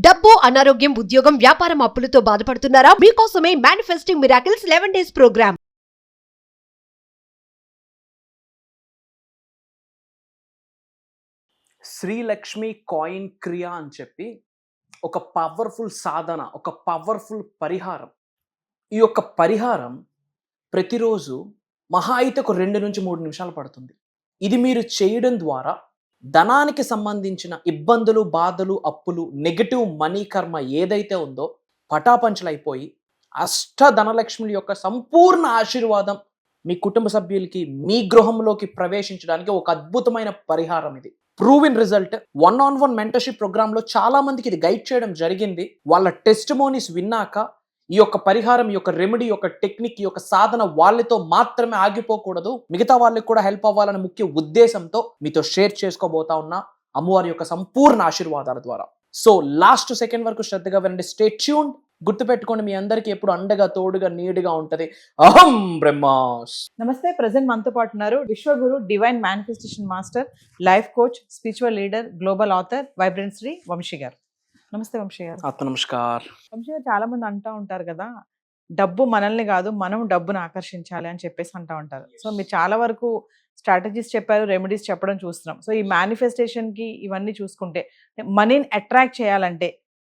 డబ్బు, అనారోగ్యం, ఉద్యోగం, వ్యాపారం, అప్పులతో బాధపడుతున్నారా? మీకోసమే manifesting miracles 11 days programme. Srilakshmi coin క్రియ అని చెప్పి ఒక పవర్ఫుల్ సాధన, ఒక పవర్ఫుల్ పరిహారం. ఈ యొక్క పరిహారం ప్రతిరోజు మహా అయితే ఒక 2 నుంచి 3 నిమిషాలు పడుతుంది. ఇది మీరు చేయడం ద్వారా ధనానికి సంబంధించిన ఇబ్బందులు, బాధలు, అప్పులు, నెగటివ్ మనీ కర్మ ఏదైతే ఉందో పటాపంచలైపోయి ధనలక్ష్ముల యొక్క సంపూర్ణ ఆశీర్వాదం మీ కుటుంబ సభ్యులకి, మీ గృహంలోకి ప్రవేశించడానికి ఒక అద్భుతమైన పరిహారం ఇది. ప్రూవిన్ రిజల్ట్. 1-on-1 మెంటర్షిప్ ప్రోగ్రామ్ లో చాలా మందికి ఇది గైడ్ చేయడం జరిగింది. వాళ్ళ టెస్టిమోనీస్ విన్నాక ఈ యొక్క పరిహారం, ఈ యొక్క రెమెడీ, ఈ యొక్క టెక్నిక్, ఈ యొక్క సాధన వాళ్ళతో మాత్రమే ఆగిపోకూడదు, మిగతా వాళ్ళకి కూడా హెల్ప్ అవ్వాలనే ముఖ్య ఉద్దేశంతో మీతో షేర్ చేసుకోబోతా ఉన్నా అమ్మవారి యొక్క సంపూర్ణ ఆశీర్వాదాల ద్వారా. సో లాస్ట్ సెకండ్ వరకు శ్రద్ధగా వినండి. Stay tuned. గుర్తుపెట్టుకోండి, మీ అందరికీ ఎప్పుడు అండగా, తోడుగా, నీడుగా ఉంటది అహం బ్రహ్మాస్. నమస్తే. ప్రజెంట్ మనతో పాటు ఉన్నారు విశ్వగురు, divine manifestation master, life coach, spiritual leader, global author, vibrant Shri Vamshi గారు. నమస్తే వంశీ గారు. ఆత్మ నమస్కార్. వంశీ గారు, చాలా మంది అంటూ ఉంటారు కదా, డబ్బు మనల్ని కాదు, మనం డబ్బును ఆకర్షించాలి అని చెప్పేసి అంటూ ఉంటారు. సో మీరు చాలా వరకు స్ట్రాటజీస్ చెప్పారు, రెమెడీస్ చెప్పడం చూస్తున్నాం. సో ఈ మేనిఫెస్టేషన్ కి ఇవన్నీ చూసుకుంటే మనీని అట్రాక్ట్ చేయాలంటే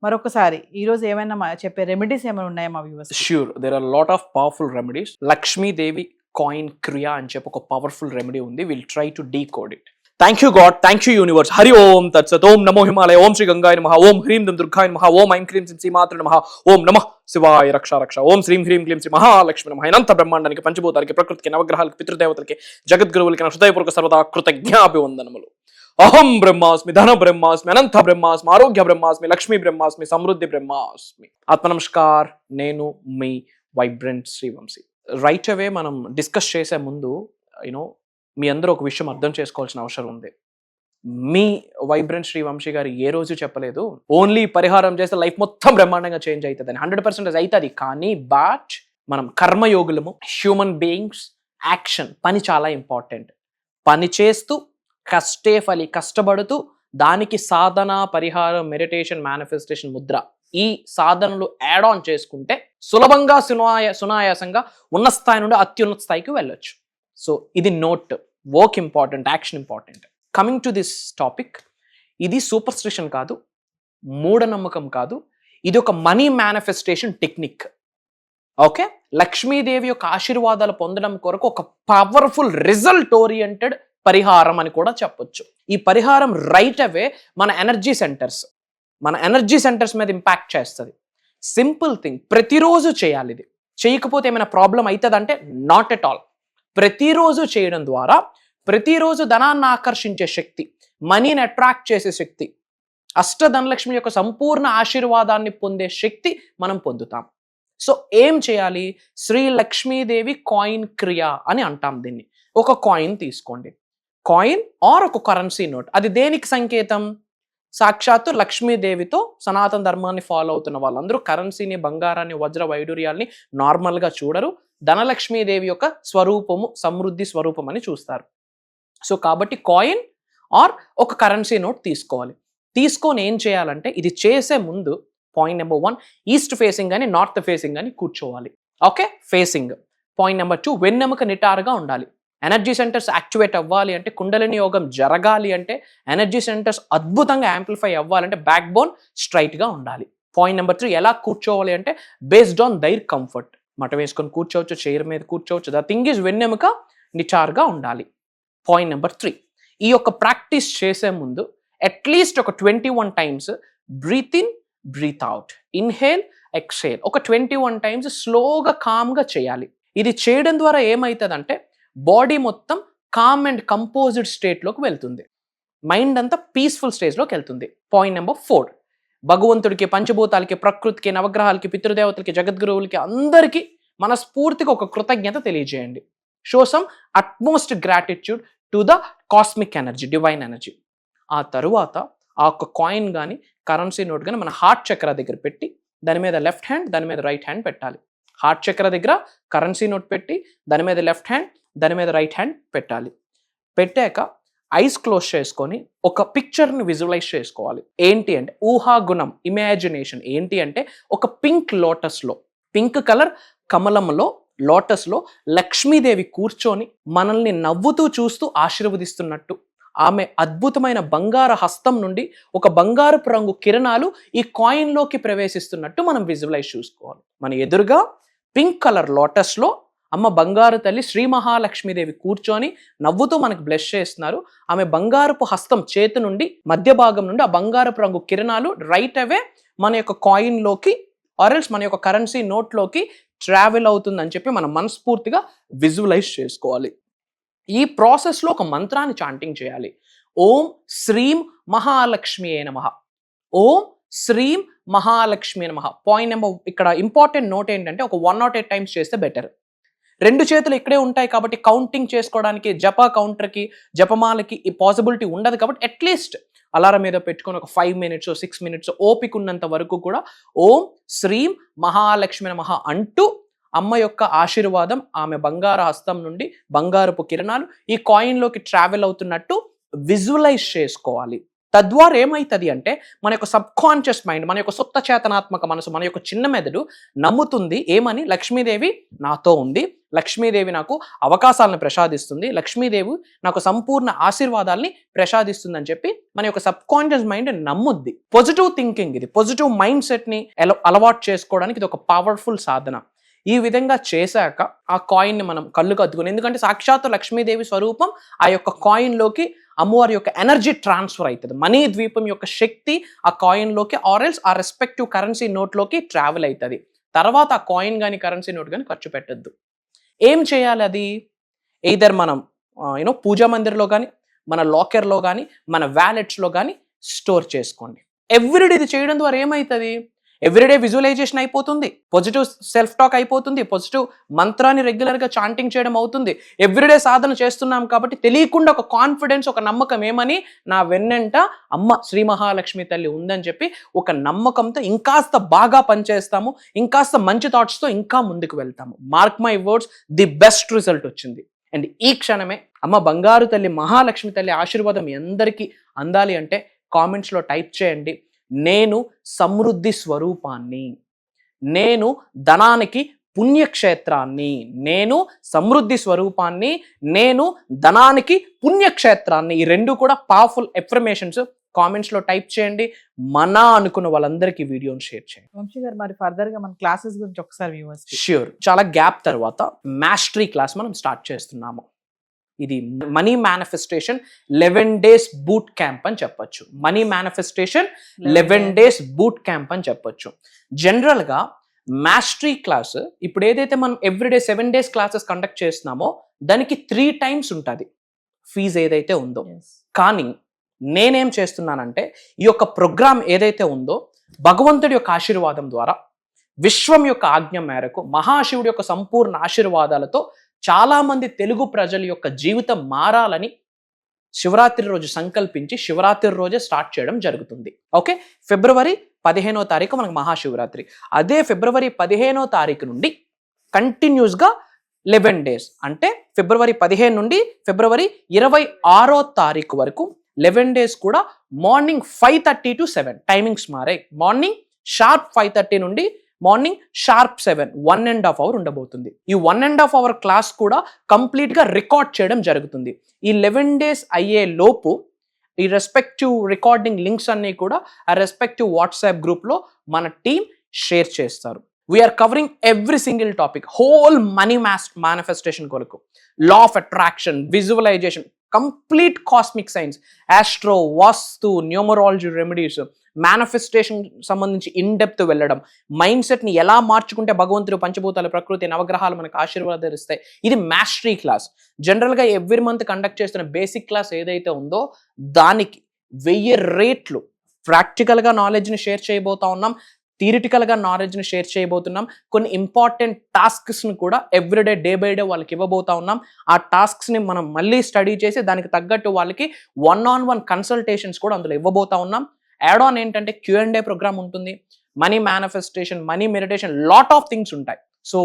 మరొకసారి ఈ రోజు ఏమైనా చెప్పే రెమెడీస్ ఏమైనా ఉన్నాయా మా వ్యూవర్స్? Sure, there are lot of powerful remedies. Lakshmidevi coin క్రియ అని చెప్పి ఒక పవర్ఫుల్ రెమెడీ ఉంది. Will try to decode it. Thank you God, thank you universe. Hari ఓం తత్సత్. ఓం నమో హిమాలయ, ఓం శ్రీ గంగాయ నమః, ఓం హ్రీం దుం దుర్గాయ నమః, ఓం ఐం క్రీం శ్రీ మాతృ నమః, ఓం నమః శివాయ రక్ష రక్ష, ఓం శ్రీం హ్రీం క్లీం శ్రీ మహాలక్ష్మి నమః. అనంత బ్రహ్మాండానికి, పంచభూతాలకి, ప్రకృతికి, నవగ్రహాలకి, పితృదేవతలకి, జగద్గురువులకి నా హృదయపూర్వక సర్వదా కృతజ్ఞాభివందనములు. అహం బ్రహ్మాస్మి, ధన బ్రహ్మాస్మి, అనంత బ్రహ్మాస్మి, ఆరోగ్య బ్రహ్మాస్మి, లక్ష్మీ బ్రహ్మాస్మి, సమృద్ధి బ్రహ్మాస్మి. ఆత్మ నమస్కార్. నేను మీ వైబ్రెంట్ శ్రీవంశీ. రైట్ అవే మనం డిస్కస్ చేసే ముందు మీ అందరూ ఒక విషయం అర్థం చేసుకోవాల్సిన అవసరం ఉంది. మీ వైబ్రెంట్ శ్రీవంశీ గారు ఏ రోజు చెప్పలేదు ఓన్లీ పరిహారం చేస్తే లైఫ్ మొత్తం బ్రహ్మాండంగా చేంజ్ అవుతుంది అని. 100% అవుతుంది. కానీ బట్ మనం కర్మయోగులము, హ్యూమన్ బీయింగ్స్. యాక్షన్, పని చాలా ఇంపార్టెంట్. పని చేస్తూ, కష్టే ఫలి, కష్టపడుతూ, దానికి సాధన, పరిహారం, మెడిటేషన్, మేనిఫెస్టేషన్ ముద్ర, ఈ సాధనలు యాడ్ ఆన్ చేసుకుంటే సులభంగా, సునాయాసంగా ఉన్న స్థాయి నుండి అత్యున్నత స్థాయికి వెళ్ళొచ్చు. సో ఇది note. Work important, action important. Coming to this topic, ఇది సూపర్ స్టిషన్ కాదు, మూఢనమ్మకం కాదు, ఇది ఒక money manifestation technique. Okay, Lakshmidevi యొక్క ఆశీర్వాదాలు పొందడం కొరకు ఒక పవర్ఫుల్ రిజల్ట్ ఓరియంటెడ్ పరిహారం అని కూడా చెప్పొచ్చు. ఈ పరిహారం రైట్ అవే మన ఎనర్జీ సెంటర్స్ మీద ఇంపాక్ట్ చేస్తుంది. సింపుల్ థింగ్, ప్రతిరోజు చేయాలి. ఇది చేయకపోతే ఏమైనా ప్రాబ్లం అవుతుందంటే నాట్ ఎట్ ఆల్. ప్రతిరోజు చేయడం ద్వారా ప్రతిరోజు ధనాన్ని ఆకర్షించే శక్తి, మనీని అట్రాక్ట్ చేసే శక్తి, ధనలక్ష్మి యొక్క సంపూర్ణ ఆశీర్వాదాన్ని పొందే శక్తి మనం పొందుతాం. సో ఏం చేయాలి? శ్రీ లక్ష్మీదేవి కాయిన్ క్రియ అని అంటాం దీన్ని. ఒక కాయిన్ తీసుకోండి. కాయిన్ ఆర్ ఒక కరెన్సీ నోట్. అది దేనికి సంకేతం? సాక్షాత్తు లక్ష్మీదేవితో సనాతన ధర్మాన్ని ఫాలో అవుతున్న వాళ్ళందరూ కరెన్సీని, బంగారాన్ని, వజ్ర వైడూర్యాల్ని నార్మల్గా చూడరు. ధనలక్ష్మీదేవి యొక్క స్వరూపము, సమృద్ధి స్వరూపం అని చూస్తారు. సో కాబట్టి కాయిన్ ఆర్ ఒక కరెన్సీ నోట్ తీసుకోవాలి. తీసుకొని ఏం చేయాలంటే, ఇది చేసే ముందు పాయింట్ నెంబర్ 1, ఈస్ట్ ఫేసింగ్ కానీ నార్త్ ఫేసింగ్ కానీ కూర్చోవాలి. Okay, facing. పాయింట్ నెంబర్ 2, వెన్నెముక నిటారుగా ఉండాలి. ఎనర్జీ సెంటర్స్ యాక్టివేట్ అవ్వాలి అంటే, కుండలిని యోగం జరగాలి అంటే, ఎనర్జీ సెంటర్స్ అద్భుతంగా యాంప్లిఫై అవ్వాలంటే బ్యాక్ బోన్ స్ట్రైట్గా ఉండాలి. పాయింట్ నెంబర్ 3, ఎలా కూర్చోవాలి అంటే బేస్డ్ ఆన్ దైర్ కంఫర్ట్. మట వేసుకొని కూర్చోవచ్చు, చైర్ మీద కూర్చోవచ్చు. ద థింగ్ ఈజ్ వెన్నెముక నిటారుగా ఉండాలి. పాయింట్ నెంబర్ 3, ఈ యొక్క ప్రాక్టీస్ చేసే ముందు అట్లీస్ట్ ఒక 21 times breathe in, breathe out, inhale, exhale ఒక 21 టైమ్స్ స్లోగా, కామ్గా చేయాలి. ఇది చేయడం ద్వారా ఏమవుతుందంటే బాడీ మొత్తం కామ్ అండ్ కంపోజ్డ్ స్టేట్లోకి వెళ్తుంది. మైండ్ అంతా పీస్ఫుల్ స్టేజ్లోకి వెళ్తుంది. పాయింట్ నెంబర్ 4, భగవంతుడికి, పంచభూతాలకి, ప్రకృతికి, నవగ్రహాలకి, పితృదేవతలకి, జగద్గురువులకి అందరికీ మనస్ఫూర్తిగా ఒక కృతజ్ఞత తెలియజేయండి. Show some utmost gratitude to the cosmic energy, divine energy. ఆ తరువాత ఆ ఒక్క కాయిన్ కానీ, కరెన్సీ నోట్ కానీ మన హార్ట్ చక్ర దగ్గర పెట్టి, దాని మీద లెఫ్ట్ హ్యాండ్, దాని మీద రైట్ హ్యాండ్ పెట్టాలి. హార్ట్ చక్ర దగ్గర కరెన్సీ నోట్ పెట్టి, దాని మీద లెఫ్ట్ హ్యాండ్, దాని మీద రైట్ హ్యాండ్ పెట్టాలి. పెట్టాక ఐస్ క్లోజ్ చేసుకొని ఒక పిక్చర్ని విజువలైజ్ చేసుకోవాలి. ఏంటి అంటే ఊహాగుణం, ఇమాజినేషన్. ఏంటి అంటే ఒక పింక్ లోటస్లో, పింక్ కలర్ కమలంలో, లోటస్లో లక్ష్మీదేవి కూర్చొని మనల్ని నవ్వుతూ చూస్తూ ఆశీర్వదిస్తున్నట్టు, ఆమె అద్భుతమైన బంగారు హస్తం నుండి ఒక బంగారపు రంగు కిరణాలు ఈ కాయిన్లోకి ప్రవేశిస్తున్నట్టు మనం విజువలైజ్ చూసుకోవాలి. మన ఎదురుగా పింక్ కలర్ లోటస్లో అమ్మ బంగారు తల్లి శ్రీ మహాలక్ష్మీదేవి కూర్చొని నవ్వుతూ మనకు బ్లెస్ చేస్తున్నారు. ఆమె బంగారపు హస్తం చేతి నుండి మధ్య భాగం నుండి ఆ బంగారపు రంగు కిరణాలు రైట్ అవే మన యొక్క కాయిన్లోకి ఆర్ఎల్స్ మన యొక్క కరెన్సీ నోట్లోకి ట్రావెల్ అవుతుందని చెప్పి మనం మనస్ఫూర్తిగా విజువలైజ్ చేసుకోవాలి. ఈ ప్రాసెస్లో ఒక మంత్రాన్ని చాంటింగ్ చేయాలి. ఓం శ్రీం మహాలక్ష్మి నమః, ఓం శ్రీం మహాలక్ష్మి నమః. పాయింట్ నెంబర్ ఇక్కడ ఇంపార్టెంట్ నోట్ ఏంటంటే ఒక 108 టైమ్స్ చేస్తే బెటర్. 2 చేతులు ఇక్కడే ఉంటాయి కాబట్టి కౌంటింగ్ చేసుకోవడానికి జప కౌంటర్కి జపమాలకి ఈ పాసిబిలిటీ ఉండదు కాబట్టి అట్లీస్ట్ అలారం మీద పెట్టుకొని ఒక 5 minutes 6 minutes ఓపిక ఉన్నంత వరకు కూడా ఓం శ్రీం మహాలక్ష్మి నమః అంటూ అమ్మ యొక్క ఆశీర్వాదం, ఆమె బంగారు హస్తం నుండి బంగారపు కిరణాలు ఈ కాయిన్లోకి ట్రావెల్ అవుతున్నట్టు విజువలైజ్ చేసుకోవాలి. తద్వారా ఏమవుతుంది అంటే మన యొక్క సబ్కాన్షియస్ మైండ్, మన యొక్క సుప్త చేతనాత్మక మనసు, మన యొక్క చిన్న మెదడు నమ్ముతుంది ఏమని, లక్ష్మీదేవి నాతో ఉంది, లక్ష్మీదేవి నాకు అవకాశాలను ప్రసాదిస్తుంది, లక్ష్మీదేవి నాకు సంపూర్ణ ఆశీర్వాదాల్ని ప్రసాదిస్తుంది అని చెప్పి మన యొక్క సబ్కాన్షియస్ మైండ్ నమ్ముద్ది. పాజిటివ్ థింకింగ్ ఇది, పాజిటివ్ మైండ్ సెట్ని అలవాటు చేసుకోవడానికి ఇది ఒక పవర్ఫుల్ సాధన. ఈ విధంగా చేశాక ఆ కాయిన్ని మనం కళ్ళు కద్దుకుని, ఎందుకంటే సాక్షాత్తు లక్ష్మీదేవి స్వరూపం ఆ యొక్క కాయిన్లోకి అమ్మవారి యొక్క ఎనర్జీ ట్రాన్స్ఫర్ అవుతుంది. మనీ ద్వీపం యొక్క శక్తి ఆ కాయిన్లోకి ఆర్ఎల్స్ ఆ రెస్పెక్టివ్ కరెన్సీ నోట్లోకి ట్రావెల్ అవుతుంది. తర్వాత ఆ కాయిన్ కానీ కరెన్సీ నోట్ కానీ ఖర్చు పెట్టద్దు. ఏం చేయాలి అది? ఎయిదర్ మనం పూజా మందిర్లో కానీ, మన లాకర్లో కానీ, మన వ్యాలెట్స్లో కానీ స్టోర్ చేసుకోండి. ఎవ్రీడే ఇది చేయడం ద్వారా ఏమవుతుంది? ఎవ్రీడే విజువలైజేషన్ అయిపోతుంది, పాజిటివ్ సెల్ఫ్ టాక్ అయిపోతుంది, పాజిటివ్ మంత్రాన్ని రెగ్యులర్గా చాంటింగ్ చేయడం అవుతుంది. ఎవ్రీడే సాధన చేస్తున్నాం కాబట్టి తెలియకుండా ఒక కాన్ఫిడెన్స్, ఒక నమ్మకం ఏమని, నా వెన్నెంట అమ్మ శ్రీ మహాలక్ష్మి తల్లి ఉందని చెప్పి ఒక నమ్మకంతో ఇంకాస్త బాగా పనిచేస్తాము, ఇంకాస్త మంచి థాట్స్తో ఇంకా ముందుకు వెళ్తాము. Mark my words, the best result వచ్చింది. అండ్ ఈ క్షణమే అమ్మ బంగారు తల్లి మహాలక్ష్మి తల్లి ఆశీర్వాదం ఎందరికీ అందాలి అంటే కామెంట్స్లో టైప్ చేయండి, నేను సమృద్ధి స్వరూపాన్ని, నేను ధనానికి పుణ్యక్షేత్రాన్ని, నేను సమృద్ధి స్వరూపాన్ని, నేను ధనానికి పుణ్యక్షేత్రాన్ని. ఈ 2 కూడా పవర్ఫుల్ ఎఫర్మేషన్స్ కామెంట్స్లో టైప్ చేయండి. మన అనుకున్న వాళ్ళందరికీ వీడియోని షేర్ చేయండి. వంశీ గారు, మరి ఫర్దర్ గా మన క్లాసెస్ గురించి ఒకసారి వ్యూవర్స్. ష్యూర్. చాలా గ్యాప్ తర్వాత మాస్టరీ క్లాస్ మనం స్టార్ట్ చేస్తున్నాము. ఇది money manifestation 11 days boot camp అని చెప్పొచ్చు. Money manifestation 11 days boot camp అని చెప్పొచ్చు. జనరల్గా మాస్టరీ క్లాస్ ఇప్పుడు ఏదైతే మనం ఎవ్రీడే 7 days క్లాసెస్ కండక్ట్ చేస్తున్నామో దానికి 3 times ఉంటుంది ఫీజు ఏదైతే ఉందో. కానీ నేనేం చేస్తున్నానంటే ఈ యొక్క ప్రోగ్రామ్ ఏదైతే ఉందో భగవంతుడి యొక్క ఆశీర్వాదం ద్వారా, విశ్వం యొక్క ఆజ్ఞ మేరకు, మహాశివుడి యొక్క సంపూర్ణ ఆశీర్వాదాలతో చాలామంది తెలుగు ప్రజల యొక్క జీవితం మారాలని శివరాత్రి రోజు సంకల్పించి శివరాత్రి రోజే స్టార్ట్ చేయడం జరుగుతుంది. ఓకే, February 15వ తారీఖు మనకు మహాశివరాత్రి. అదే February 15వ తారీఖు నుండి కంటిన్యూస్గా 11 days, అంటే February 15 నుండి February 26వ తారీఖు వరకు 11 days కూడా మార్నింగ్ 5:30 to 7 టైమింగ్స్ మారాయి. మార్నింగ్ షార్ప్ 5:30 నుండి మార్నింగ్ షార్ప్ 7 1.5 hour ఉండబోతుంది. ఈ 1.5 hour క్లాస్ కూడా కంప్లీట్గా రికార్డ్ చేయడం జరుగుతుంది. ఈ 11 days అయ్యే లోపు ఈ రెస్పెక్టివ్ రికార్డింగ్ లింక్స్ అన్నీ కూడా ఆ రెస్పెక్టివ్ వాట్సాప్ గ్రూప్లో మన టీం షేర్ చేస్తారు. We are covering every single topic, whole money manifestation కొరకు, law of attraction, visualisation, complete cosmic science, astro, vastu, numerology remedies, manifestation సంబంధించి ఇన్ డెప్త్ వెళ్ళడం, మైండ్ సెట్ని ఎలా మార్చుకుంటే భగవంతుడు, పంచభూతాలు, ప్రకృతి, నవగ్రహాలు మనకు ఆశీర్వాదాలు ఇస్తాయి. ఇది మాస్టరీ క్లాస్. జనరల్గా ఎవ్రీ మంత్ కండక్ట్ చేస్తున్న బేసిక్ క్లాస్ ఏదైతే ఉందో దానికి 1000 రెట్లు ప్రాక్టికల్గా నాలెడ్జ్ని షేర్ చేయబోతా ఉన్నాం, థియరిటికల్గా నాలెడ్జ్ని షేర్ చేయబోతున్నాం. కొన్ని ఇంపార్టెంట్ టాస్క్స్ని కూడా ఎవ్రీడే డే బై డే వాళ్ళకి ఇవ్వబోతా ఉన్నాం. ఆ టాస్క్స్ని మనం మళ్ళీ స్టడీ చేసి దానికి తగ్గట్టు వాళ్ళకి 1-on-1 కన్సల్టేషన్స్ కూడా అందులో ఇవ్వబోతా ఉన్నాం. యాడ్ ఆన్ ఏంటంటే Q&A ప్రోగ్రామ్ ఉంటుంది, money manifestation, money meditation, lot of things ఉంటాయి. సో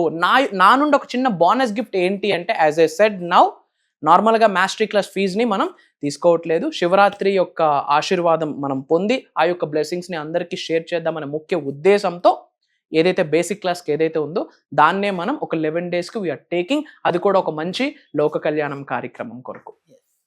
నా నుండి ఒక చిన్న బోనస్ గిఫ్ట్ ఏంటి అంటే, యాజ్ ఐ సెడ్ నౌ, నార్మల్గా మాస్టరీ క్లాస్ ఫీజుని మనం తీసుకోవట్లేదు. శివరాత్రి యొక్క ఆశీర్వాదం మనం పొంది ఆ యొక్క బ్లెస్సింగ్స్ని అందరికీ షేర్ చేద్దామనే ముఖ్య ఉద్దేశంతో ఏదైతే బేసిక్ క్లాస్కి ఏదైతే ఉందో దాన్నే మనం ఒక 11 daysకి వీఆర్ టేకింగ్. అది కూడా ఒక మంచి లోక కళ్యాణం కార్యక్రమం కొరకు.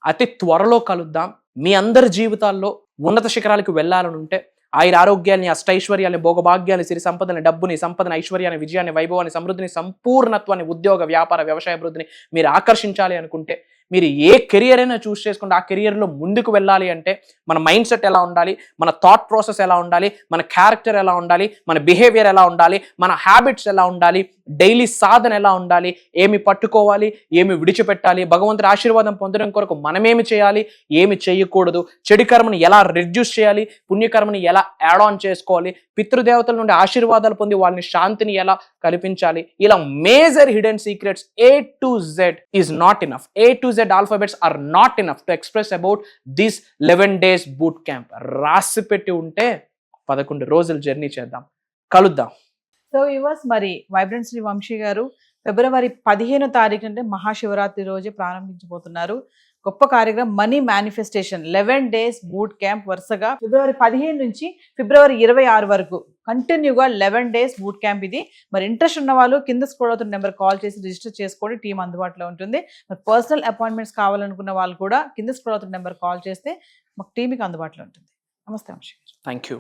అతి త్వరలో కలుద్దాం. మీ అందరి జీవితాల్లో ఉన్నత శిఖరాలకు వెళ్ళాలని ఉంటే ఆయుర ఆరోగ్యాన్ని, అష్టైశ్వర్యాన్ని, భోగభాగ్యాన్ని, సిరి సంపదని, డబ్బుని, సంపదని, ఐశ్వర్యాన్ని, విజయాన్ని, వైభవాన్ని, సమృద్ధిని, సంపూర్ణత్వాన్ని, ఉద్యోగ వ్యాపార వ్యవసాయ అభివృద్ధిని మీరు ఆకర్షించాలి అనుకుంటే, మీరు ఏ కెరియర్ అయినా చూస్ చేసుకుంటే ఆ కెరియర్లో ముందుకు వెళ్ళాలి అంటే మన మైండ్ సెట్ ఎలా ఉండాలి, మన థాట్ ప్రాసెస్ ఎలా ఉండాలి, మన క్యారెక్టర్ ఎలా ఉండాలి, మన బిహేవియర్ ఎలా ఉండాలి, మన హ్యాబిట్స్ ఎలా ఉండాలి, డైలీ సాధన ఎలా ఉండాలి, ఏమి పట్టుకోవాలి, ఏమి విడిచిపెట్టాలి, భగవంతుడి ఆశీర్వాదం పొందడం కొరకు మనమేమి చేయాలి, ఏమి చేయకూడదు, చెడు కర్మని ఎలా రిడ్యూస్ చేయాలి, పుణ్యకర్మని ఎలా యాడ్ ఆన్ చేసుకోవాలి, పితృదేవతల నుండి ఆశీర్వాదాలు పొంది వాళ్ళని శాంతిని ఎలా కల్పించాలి, ఇలా major hidden secrets A to Z is not enough. A to Z alphabets are not enough to express about this 11 days boot camp. రాసి పెట్టి ఉంటే 11 రోజులు జర్నీ చేద్దాం, కలుద్దాం. సో యువర్స్, మరి వైబ్రెంట్ శ్రీ వంశీ గారు ఫిబ్రవరి 15వ తారీఖు అంటే మహాశివరాత్రి రోజే ప్రారంభించబోతున్నారు గొప్ప కార్యక్రమం money manifestation 11 days boot camp. వరుసగా ఫిబ్రవరి 15 నుంచి ఫిబ్రవరి 26 వరకు కంటిన్యూగా 11 days బూట్ క్యాంప్ ఇది. మరి ఇంట్రెస్ట్ ఉన్న వాళ్ళు కింద స్క్రోల్ అవుతున్న నెంబర్ కాల్ చేసి రిజిస్టర్ చేసుకోండి, టీం అందుబాటులో ఉంటుంది. మరి పర్సనల్ అపాయింట్మెంట్స్ కావాలనుకున్న వాళ్ళు కూడా కింద స్క్రోల్ అవుతున్న నెంబర్ కాల్ చేస్తే మాకు టీంకి అందుబాటులో ఉంటుంది. నమస్తే వంశీ. Thank you.